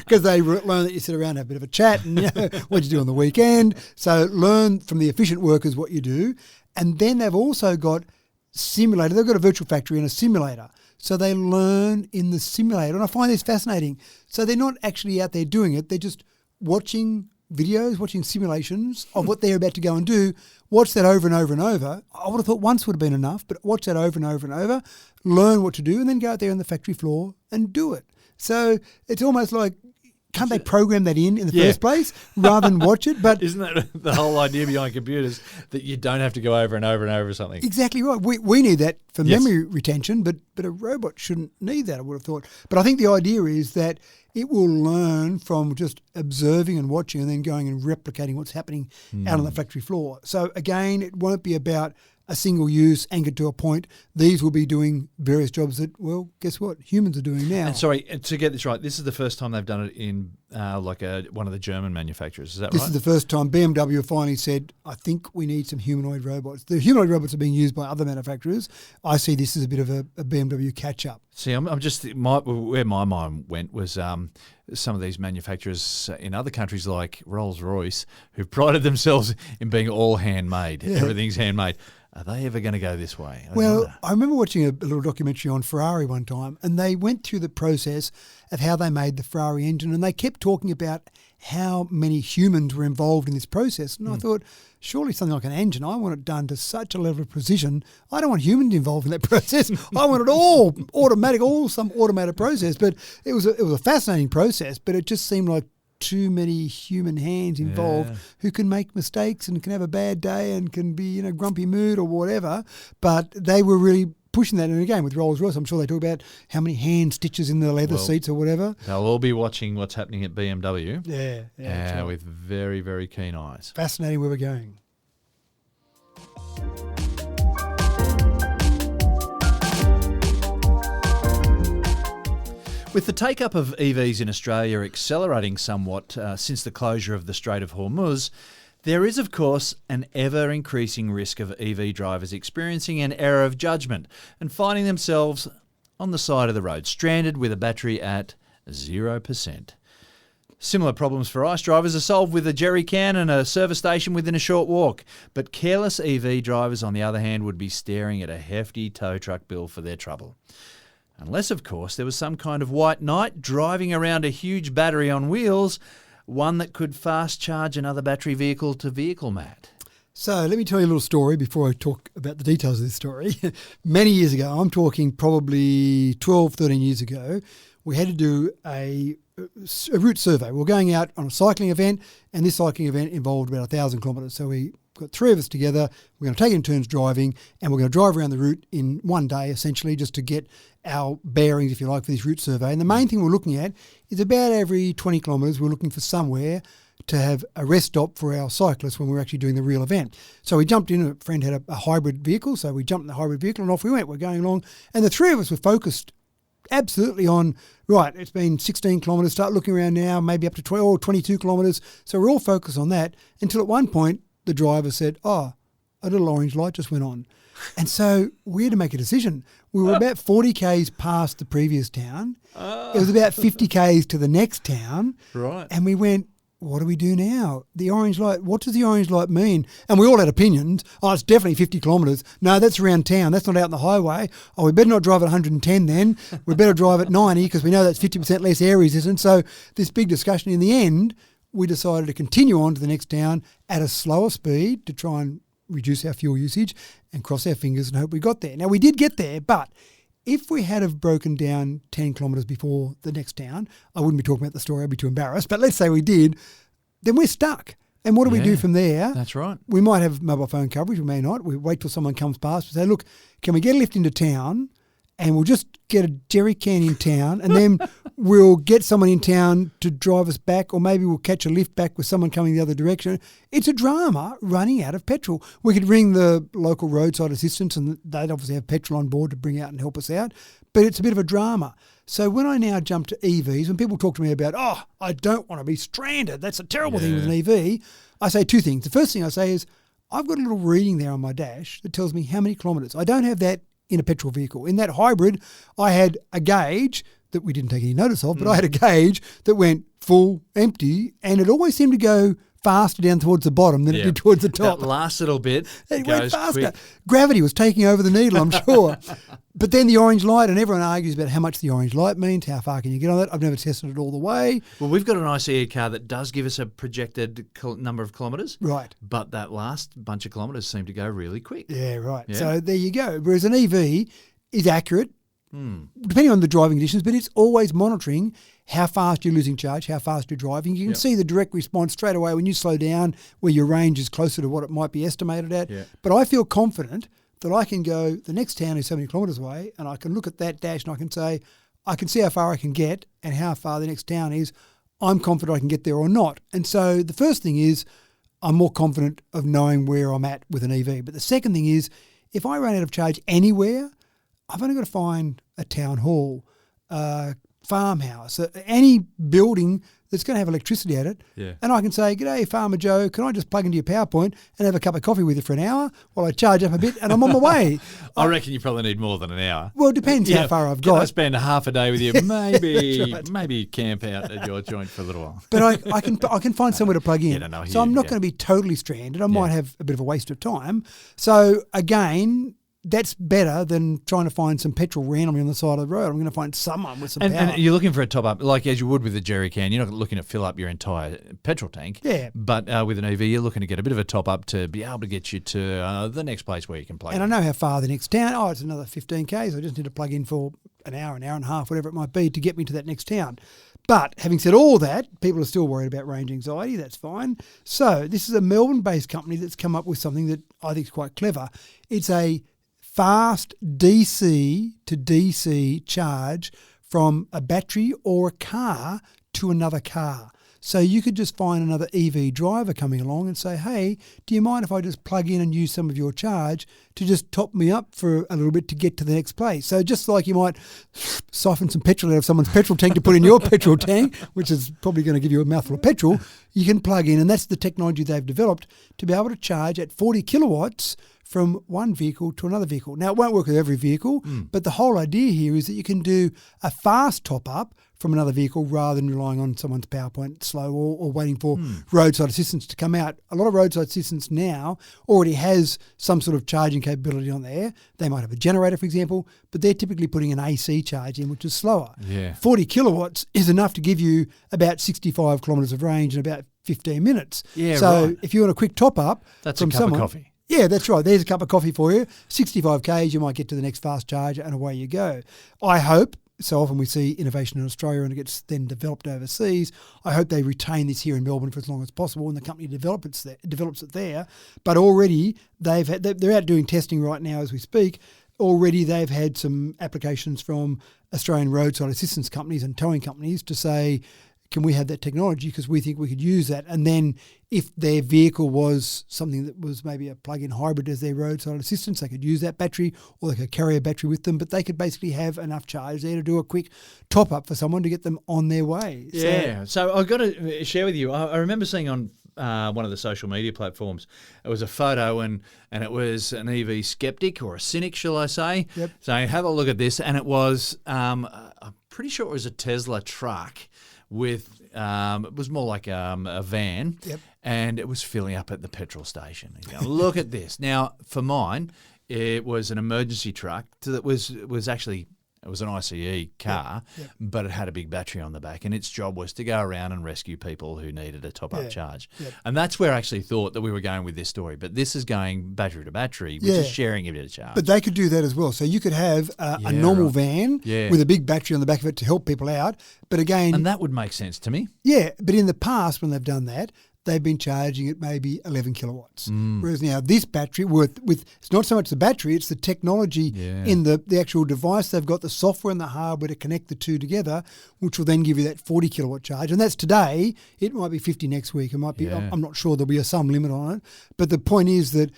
because they learn that you sit around and have a bit of a chat and what you do on the weekend. So learn from the efficient workers what you do. And then they've also got simulator. They've got a virtual factory and a simulator. So they learn in the simulator. And I find this fascinating. So they're not actually out there doing it. They're just watching videos, watching simulations of what they're about to go and do. Watch that over and over and over. I would have thought once would have been enough, but watch that over and over and over, learn what to do, and then go out there on the factory floor and do it. So it's almost like, can't they program that in the first place rather than watch it? But isn't that the whole idea behind computers, that you don't have to go over and over and over something? Exactly right. We need that for memory retention, but a robot shouldn't need that, I would have thought. But I think the idea is that it will learn from just observing and watching and then going and replicating what's happening out on the factory floor. So again, it won't be about a single use anchored to a point. These will be doing various jobs that, well, guess what? Humans are doing now. And sorry, to get this right, this is the first time they've done it in one of the German manufacturers. Is that right? This is the first time BMW finally said, I think we need some humanoid robots. The humanoid robots are being used by other manufacturers. I see this as a bit of a BMW catch-up. See, I'm just where my mind went was some of these manufacturers in other countries like Rolls-Royce, who've prided themselves in being all handmade. Everything's handmade. Are they ever going to go this way? I remember watching a little documentary on Ferrari one time, and they went through the process of how they made the Ferrari engine, and they kept talking about how many humans were involved in this process. And I thought, surely something like an engine, I want it done to such a level of precision. I don't want humans involved in that process. I want it all automatic, some automated process. But it was a fascinating process, but it just seemed like too many human hands involved who can make mistakes and can have a bad day and can be in a grumpy mood or whatever. But they were really pushing that. And again, with Rolls-Royce, I'm sure they talk about how many hand stitches in the leather seats or whatever. They'll all be watching what's happening at BMW. Yeah. With very, very keen eyes. Fascinating where we're going. With the take-up of EVs in Australia accelerating somewhat since the closure of the Strait of Hormuz, there is, of course, an ever-increasing risk of EV drivers experiencing an error of judgment and finding themselves on the side of the road, stranded with a battery at 0%. Similar problems for ICE drivers are solved with a jerry can and a service station within a short walk, but careless EV drivers, on the other hand, would be staring at a hefty tow truck bill for their trouble. Unless, of course, there was some kind of white knight driving around a huge battery on wheels, one that could fast charge another battery vehicle to vehicle, Matt. So let me tell you a little story before I talk about the details of this story. Many years ago, I'm talking probably 12, 13 years ago, we had to do a route survey. We were going out on a cycling event, and this cycling event involved about 1,000 kilometres. So we got three of us together. We're going to take it in turns driving, and we're going to drive around the route in one day, essentially, just to get our bearings, if you like, for this route survey. And the main thing we're looking at is about every 20 kilometres, we're looking for somewhere to have a rest stop for our cyclists when we're actually doing the real event. So we jumped in, a friend had a hybrid vehicle, so we jumped in the hybrid vehicle and off we went. We're going along, and the three of us were focused absolutely on, right, it's been 16 kilometres, start looking around now, maybe up to 12 or 22 kilometres. So we're all focused on that until at one point the driver said, a little orange light just went on. And so we had to make a decision. We were about 40 Ks past the previous town. It was about 50 Ks to the next town. Right. And we went, what do we do now? The orange light, what does the orange light mean? And we all had opinions. Oh, it's definitely 50 kilometres. No, that's around town. That's not out on the highway. Oh, we better not drive at 110 then. We better drive at 90 because we know that's 50% less air resistance. So this big discussion, in the end, we decided to continue on to the next town at a slower speed to try and reduce our fuel usage and cross our fingers and hope we got there. Now, we did get there, but if we had have broken down 10 kilometres before the next town, I wouldn't be talking about the story, I'd be too embarrassed, but let's say we did, then we're stuck. And what do we do from there? That's right. We might have mobile phone coverage, we may not. We wait till someone comes past and say, look, can we get a lift into town? And we'll just get a jerry can in town, and then we'll get someone in town to drive us back, or maybe we'll catch a lift back with someone coming the other direction. It's a drama running out of petrol. We could ring the local roadside assistance, and they'd obviously have petrol on board to bring out and help us out, but it's a bit of a drama. So when I now jump to EVs, when people talk to me about, I don't want to be stranded, that's a terrible thing with an EV, I say two things. The first thing I say is, I've got a little reading there on my dash that tells me how many kilometres. I don't have that in a petrol vehicle. In that hybrid, I had a gauge that we didn't take any notice of, but I had a gauge that went full, empty, and it always seemed to go faster down towards the bottom than it did towards the top. That last little bit it goes went faster. quick. Gravity was taking over the needle, I'm sure. But then the orange light, and everyone argues about how much the orange light means, how far can you get on that. I've never tested it all the way. Well, we've got an ICE car that does give us a projected number of kilometres. Right. But that last bunch of kilometres seem to go really quick. Yeah, right. Yeah. So there you go. Whereas an EV is accurate, depending on the driving conditions, but it's always monitoring how fast you're losing charge, how fast you're driving. You can see the direct response straight away when you slow down, where your range is closer to what it might be estimated at. Yeah. But I feel confident that I can go, the next town is so many kilometres away, and I can look at that dash and I can say, I can see how far I can get and how far the next town is. I'm confident I can get there or not. And so the first thing is, I'm more confident of knowing where I'm at with an EV. But the second thing is, if I run out of charge anywhere, I've only got to find a town hall, farmhouse, any building that's going to have electricity at it. Yeah. And I can say, g'day, Farmer Joe, can I just plug into your PowerPoint and have a cup of coffee with you for an hour while I charge up a bit and I'm on my way? I reckon you probably need more than an hour. Well, it depends how far I've got. Can I spend half a day with you? Maybe camp out at your joint for a little while. But I can find somewhere to plug in. So I'm not going to be totally stranded. I might have a bit of a waste of time. So again, that's better than trying to find some petrol randomly on the side of the road. I'm going to find someone with some power. And you're looking for a top-up, like as you would with a jerry can. You're not looking to fill up your entire petrol tank. Yeah. But with an EV, you're looking to get a bit of a top-up to be able to get you to the next place where you can plug in. And I know how far the next town. Oh, it's another 15 Ks. I just need to plug in for an hour and a half, whatever it might be, to get me to that next town. But having said all that, people are still worried about range anxiety. That's fine. So this is a Melbourne-based company that's come up with something that I think is quite clever. It's a fast DC to DC charge from a battery or a car to another car. So you could just find another EV driver coming along and say, hey, do you mind if I just plug in and use some of your charge to just top me up for a little bit to get to the next place? So just like you might siphon some petrol out of someone's petrol tank to put in your petrol tank, which is probably going to give you a mouthful of petrol, you can plug in, and that's the technology they've developed to be able to charge at 40 kilowatts from one vehicle to another vehicle. Now, it won't work with every vehicle, but the whole idea here is that you can do a fast top-up from another vehicle rather than relying on someone's PowerPoint slow or waiting for roadside assistance to come out. A lot of roadside assistance now already has some sort of charging capability on there. They might have a generator, for example, but they're typically putting an AC charge in, which is slower. Yeah. 40 kilowatts is enough to give you about 65 kilometres of range in about 15 minutes. Yeah, so right. if you want a quick top-up That's from a cup someone, of coffee. Yeah, that's right. There's a cup of coffee for you. 65 Ks, you might get to the next fast charger and away you go. I hope, so often we see innovation in Australia and it gets then developed overseas. I hope they retain this here in Melbourne for as long as possible and the company develops it there. But already they're out doing testing right now as we speak. Already they've had some applications from Australian roadside assistance companies and towing companies to say, can we have that technology because we think we could use that? And then if their vehicle was something that was maybe a plug-in hybrid as their roadside assistance, they could use that battery or they could carry a battery with them, but they could basically have enough charge there to do a quick top-up for someone to get them on their way. Yeah. So I've got to share with you, I remember seeing on one of the social media platforms, it was a photo and it was an EV skeptic or a cynic, shall I say. Yep. So have a look at this, and it was, I'm pretty sure it was a Tesla truck with it was more like a van, and it was filling up at the petrol station. You go, look at this. Now, for mine, it was an emergency truck that was actually, it was an ICE car, but it had a big battery on the back, and its job was to go around and rescue people who needed a top-up charge. And that's where I actually thought that we were going with this story. But this is going battery to battery, which is sharing a bit of charge. But they could do that as well. So you could have a normal van with a big battery on the back of it to help people out. But again... And that would make sense to me. Yeah, but in the past when they've done that, they've been charging at maybe 11 kilowatts. Whereas now this battery, with it's not so much the battery, it's the technology in the actual device. They've got the software and the hardware to connect the two together, which will then give you that 40 kilowatt charge. And that's today. It might be 50 next week. It might be, I'm not sure, there'll be some limit on it. But the point is that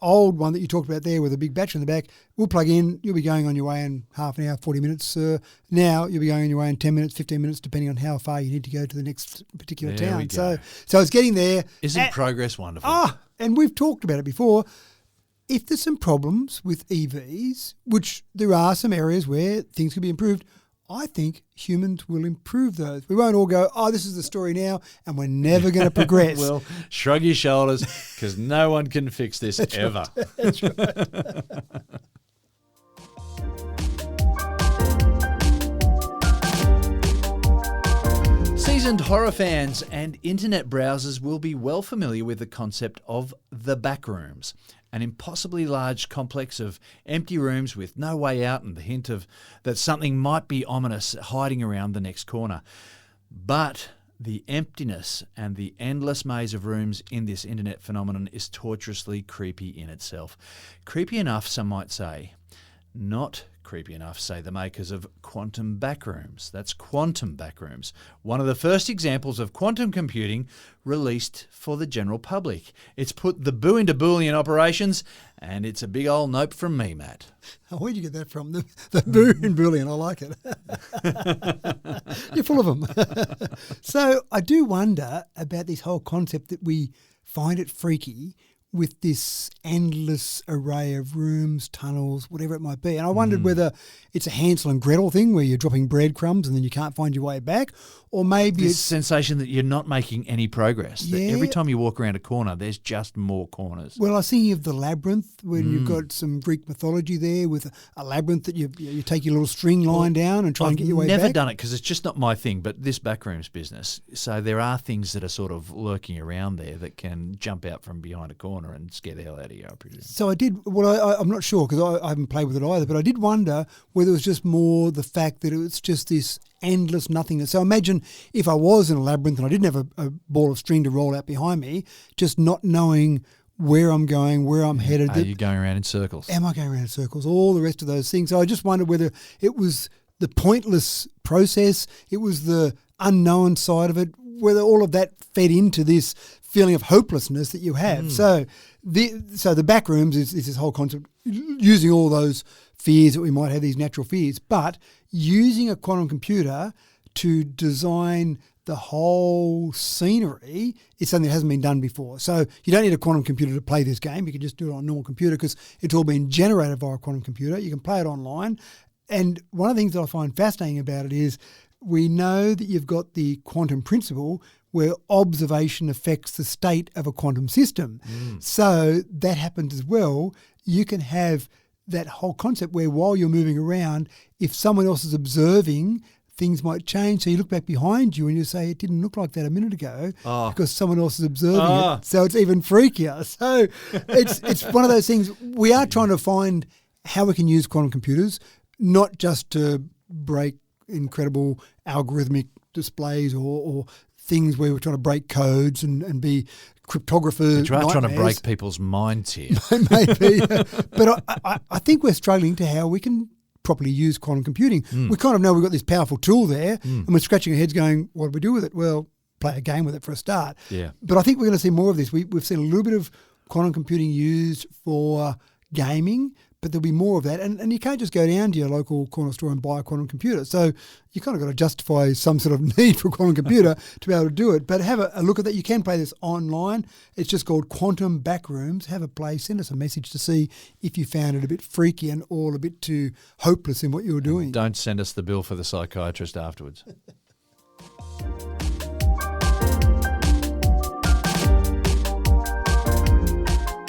old one that you talked about there with a big battery in the back will plug in. You'll be going on your way in half an hour, 40 minutes. Now you'll be going on your way in 10 minutes, 15 minutes, depending on how far you need to go to the next particular town. So it's getting there. Isn't progress wonderful? And we've talked about it before. If there's some problems with EVs, which there are some areas where things could be improved, I think humans will improve those. We won't all go, this is the story now, and we're never going to progress. Well, shrug your shoulders, because no one can fix this ever. Right. That's right. Seasoned horror fans and internet browsers will be well familiar with the concept of the Backrooms, an impossibly large complex of empty rooms with no way out and the hint of that something might be ominous hiding around the next corner. But the emptiness and the endless maze of rooms in this internet phenomenon is torturously creepy in itself. Creepy enough, some might say. Not creepy enough, say the makers of Quantum Backrooms. That's Quantum Backrooms, one of the first examples of quantum computing released for the general public. It's put the boo into Boolean operations, and it's a big old nope from me, Matt. Oh, where'd you get that from? The boo in Boolean, I like it. You're full of them. So I do wonder about this whole concept that we find it freaky with this endless array of rooms, tunnels, whatever it might be. And I wondered whether it's a Hansel and Gretel thing where you're dropping breadcrumbs and then you can't find your way back, or maybe this it's sensation that you're not making any progress. That every time you walk around a corner, there's just more corners. Well, I was thinking of the labyrinth when you've got some Greek mythology there with a labyrinth that you take your little string line down and try and get your way back. I've never done it because it's just not my thing, but this Backrooms business, so there are things that are sort of lurking around there that can jump out from behind a corner and scare the hell out of you, I presume. So I did, I'm not sure because I haven't played with it either, but I did wonder whether it was just more the fact that it was just this endless nothingness. So imagine if I was in a labyrinth and I didn't have a ball of string to roll out behind me, just not knowing where I'm going, where I'm headed. Are you going around in circles? Am I going around in circles? All the rest of those things. So I just wondered whether it was the pointless process, it was the unknown side of it, whether all of that fed into this feeling of hopelessness that you have. So the Backrooms is this whole concept, using all those fears that we might have, these natural fears, but using a quantum computer to design the whole scenery is something that hasn't been done before. So you don't need a quantum computer to play this game. You can just do it on a normal computer because it's all been generated via a quantum computer. You can play it online. And one of the things that I find fascinating about it is we know that you've got the quantum principle where observation affects the state of a quantum system. So that happens as well. You can have that whole concept where while you're moving around, if someone else is observing, things might change. So you look back behind you and you say, it didn't look like that a minute ago because someone else is observing it. So it's even freakier. So it's one of those things. We are trying to find how we can use quantum computers, not just to break incredible algorithmic displays or things where we're trying to break codes and be cryptographers. But you are trying to break people's minds here. Maybe. But I think we're struggling to how we can properly use quantum computing. We kind of know we've got this powerful tool there and we're scratching our heads going, what do we do with it? Well, play a game with it for a start. Yeah. But I think we're going to see more of this. We've seen a little bit of quantum computing used for gaming, but there'll be more of that. And you can't just go down to your local corner store and buy a quantum computer. So you kind of got to justify some sort of need for a quantum computer to be able to do it. But have a look at that. You can play this online. It's just called Quantum Backrooms. Have a play. Send us a message to see if you found it a bit freaky and all a bit too hopeless in what you were doing. Don't send us the bill for the psychiatrist afterwards.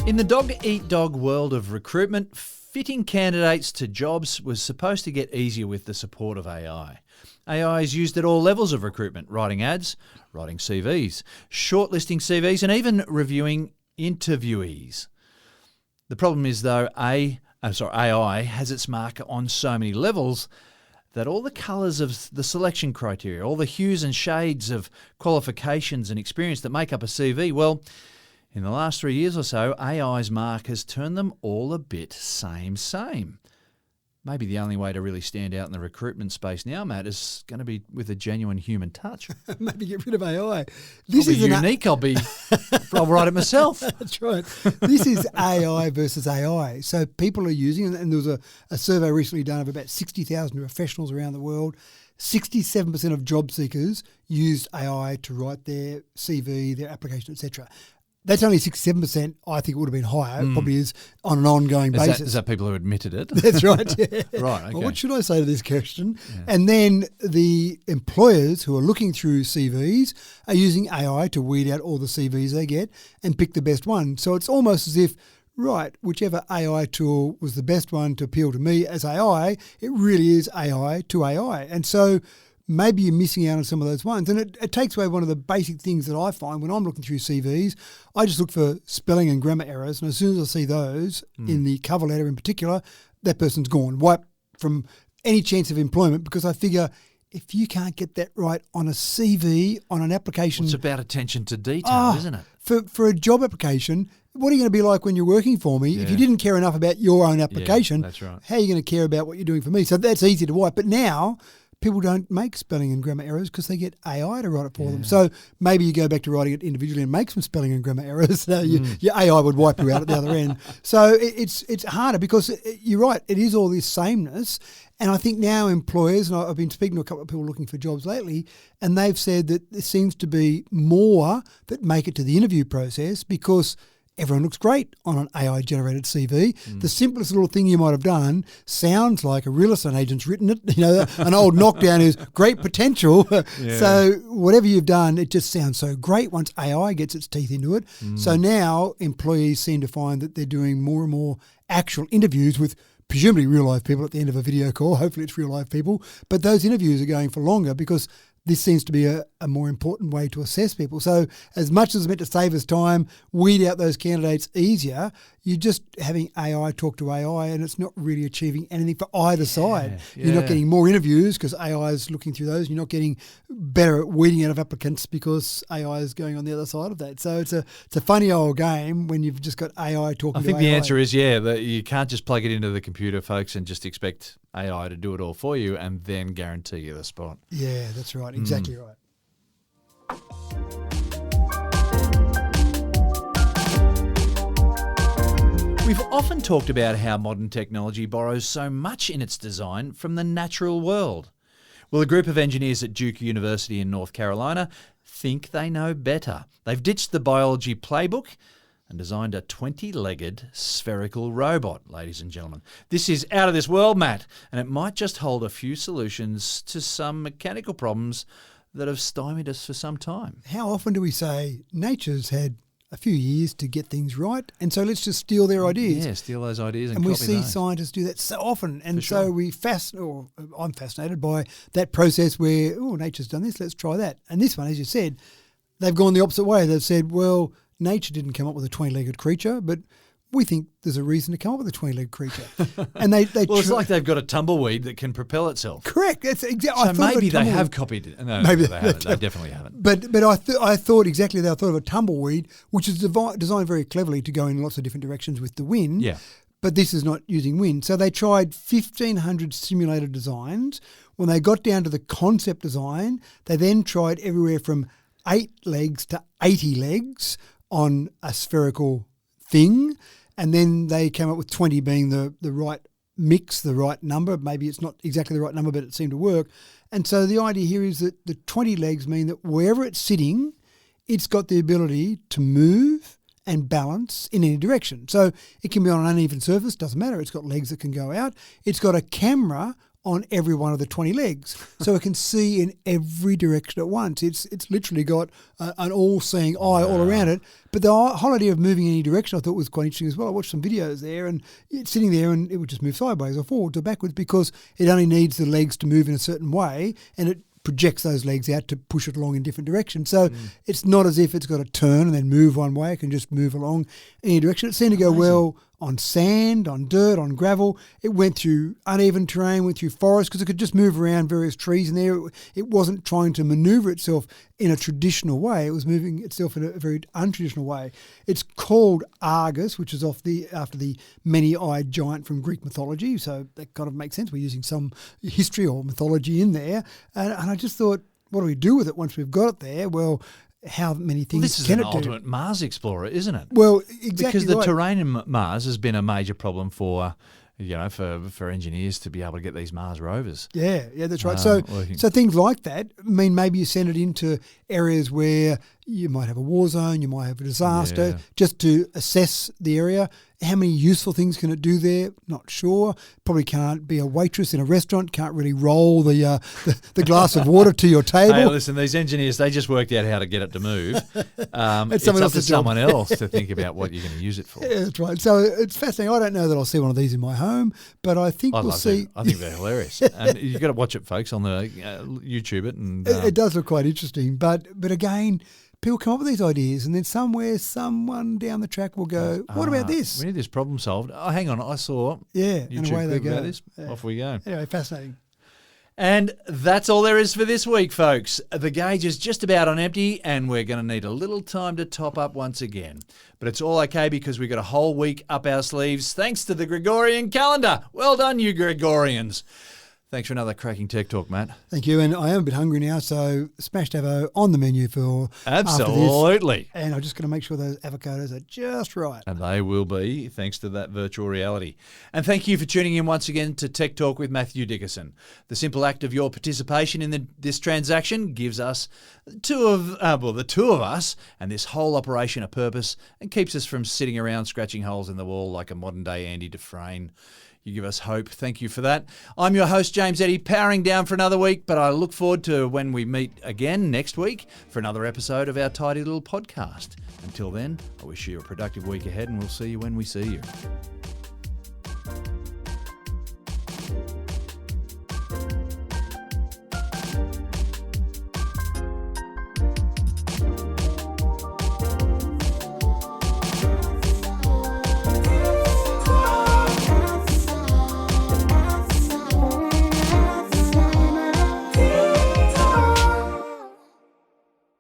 In the dog-eat-dog world of recruitment, fitting candidates to jobs was supposed to get easier with the support of AI. AI is used at all levels of recruitment, writing ads, writing CVs, shortlisting CVs, and even reviewing interviewees. The problem is, though, AI has its mark on so many levels that all the colours of the selection criteria, all the hues and shades of qualifications and experience that make up a CV, well, in the last 3 years or so, AI's mark has turned them all a bit same. Maybe the only way to really stand out in the recruitment space now, Matt, is going to be with a genuine human touch. Maybe get rid of AI. This is unique. I'll write it myself. That's right. This is AI versus AI. So people are using, and there was a survey recently done of about 60,000 professionals around the world. 67% of job seekers used AI to write their CV, their application, etc. That's only 67%. I think it would have been higher. It probably is on an ongoing basis. Is that people who admitted it? That's right. Yeah. Right. Okay. Well, what should I say to this question? Yeah. And then the employers who are looking through CVs are using AI to weed out all the CVs they get and pick the best one. So it's almost as if, right, whichever AI tool was the best one to appeal to me as AI, it really is AI to AI. And so maybe you're missing out on some of those ones. And it takes away one of the basic things that I find when I'm looking through CVs. I just look for spelling and grammar errors. And as soon as I see those in the cover letter in particular, that person's gone, wiped from any chance of employment, because I figure if you can't get that right on a CV, on an application. It's about attention to detail, isn't it? For a job application, what are you going to be like when you're working for me? Yeah. If you didn't care enough about your own application, that's right. How are you going to care about what you're doing for me? So that's easy to wipe. But now people don't make spelling and grammar errors because they get AI to write it for them. So maybe you go back to writing it individually and make some spelling and grammar errors. So your AI would wipe you out at the other end. So it's harder because you're right. It is all this sameness. And I think now employers, and I've been speaking to a couple of people looking for jobs lately, and they've said that there seems to be more that make it to the interview process because everyone looks great on an AI-generated CV. The simplest little thing you might have done sounds like a real estate agent's written it, an old knockdown who's great potential. So whatever you've done, it just sounds so great once AI gets its teeth into it. So now employees seem to find that they're doing more and more actual interviews with presumably real life people at the end of a video call. Hopefully it's real life people. But those interviews are going for longer because this seems to be a more important way to assess people. So as much as it's meant to save us time, weed out those candidates easier, you're just having AI talk to AI, and it's not really achieving anything for either side. You're not getting more interviews because AI is looking through those. You're not getting better at weeding out of applicants because AI is going on the other side of that. So it's a funny old game when you've just got AI talking to AI. I think the answer is, that you can't just plug it into the computer, folks, and just expect AI to do it all for you and then guarantee you the spot. Yeah, that's right. Exactly right. We've often talked about how modern technology borrows so much in its design from the natural world. Well, a group of engineers at Duke University in North Carolina think they know better. They've ditched the biology playbook and designed a 20-legged spherical robot, ladies and gentlemen. This is out of this world, Matt, and it might just hold a few solutions to some mechanical problems that have stymied us for some time. How often do we say nature's had a few years to get things right, and so let's just steal their ideas? Yeah, steal those ideas and we copy see those. Scientists do that so often, and For so I'm fascinated by that process where, nature's done this, let's try that. And this one, as you said, they've gone the opposite way. They've said, well, nature didn't come up with a 20-legged creature, but we think there's a reason to come up with a 20-legged creature. And it's like they've got a tumbleweed that can propel itself. Correct. That's exactly. So maybe they have copied it. No, maybe they haven't. They definitely haven't. But I thought exactly that. I thought of a tumbleweed, which is designed very cleverly to go in lots of different directions with the wind. Yeah. But this is not using wind. So they tried 1,500 simulated designs. When they got down to the concept design, they then tried everywhere from 8 legs to 80 legs on a spherical thing, and then they came up with 20 being the right mix, the right number. Maybe it's not exactly the right number, but it seemed to work. And so the idea here is that the 20 legs mean that wherever it's sitting, it's got the ability to move and balance in any direction. So it can be on an uneven surface, doesn't matter. It's got legs that can go out. It's got a camera on every one of the 20 legs, so it can see in every direction at once. It's literally got an all-seeing eye all around it. But the whole idea of moving in any direction I thought was quite interesting as well. I watched some videos there, and it's sitting there and it would just move sideways or forwards or backwards because it only needs the legs to move in a certain way, and it projects those legs out to push it along in different directions. So it's not as if it's got to turn and then move one way. It can just move along any direction. It seemed to go well on sand, on dirt, on gravel. It went through uneven terrain, went through forest because it could just move around various trees in there. It wasn't trying to maneuver itself in a traditional way. It was moving itself in a very untraditional way. It's called Argus, which is after the many-eyed giant from Greek mythology. So that kind of makes sense. We're using some history or mythology in there. And I just thought, what do we do with it once we've got it there? Well, how many things this is can an it do? ultimate Mars explorer, isn't it? Well, exactly because the right. terrain in Mars has been a major problem for engineers to be able to get these Mars rovers. Yeah, that's right. So things like that mean maybe you send it into areas where you might have a war zone, you might have a disaster, just to assess the area. How many useful things can it do there? Not sure. Probably can't be a waitress in a restaurant, can't really roll the glass of water to your table. Hey, listen, these engineers, they just worked out how to get it to move. It's up to someone else to think about what you're going to use it for. Yeah, that's right. So it's fascinating. I don't know that I'll see one of these in my home, but I think we'll see. I think they're hilarious. And you've got to watch it, folks, on the YouTube it. And it does look quite interesting. But again, people come up with these ideas, and then someone down the track will go, what about this? We need this problem solved. Oh, hang on, I saw YouTube and away they go. About this. Yeah. Off we go. Anyway, fascinating. And that's all there is for this week, folks. The gauge is just about on empty, and we're going to need a little time to top up once again. But it's all okay because we've got a whole week up our sleeves thanks to the Gregorian calendar. Well done, you Gregorians. Thanks for another cracking tech talk, Matt. Thank you. And I am a bit hungry now, so smashed avo on the menu for absolutely. After this. And I'm just going to make sure those avocados are just right. And they will be, thanks to that virtual reality. And thank you for tuning in once again to Tech Talk with Matthew Dickerson. The simple act of your participation in this transaction gives us the two of us and this whole operation a purpose and keeps us from sitting around scratching holes in the wall like a modern-day Andy Dufresne. You give us hope. Thank you for that. I'm your host, James Eddy, powering down for another week, but I look forward to when we meet again next week for another episode of our tidy little podcast. Until then, I wish you a productive week ahead, and we'll see you when we see you.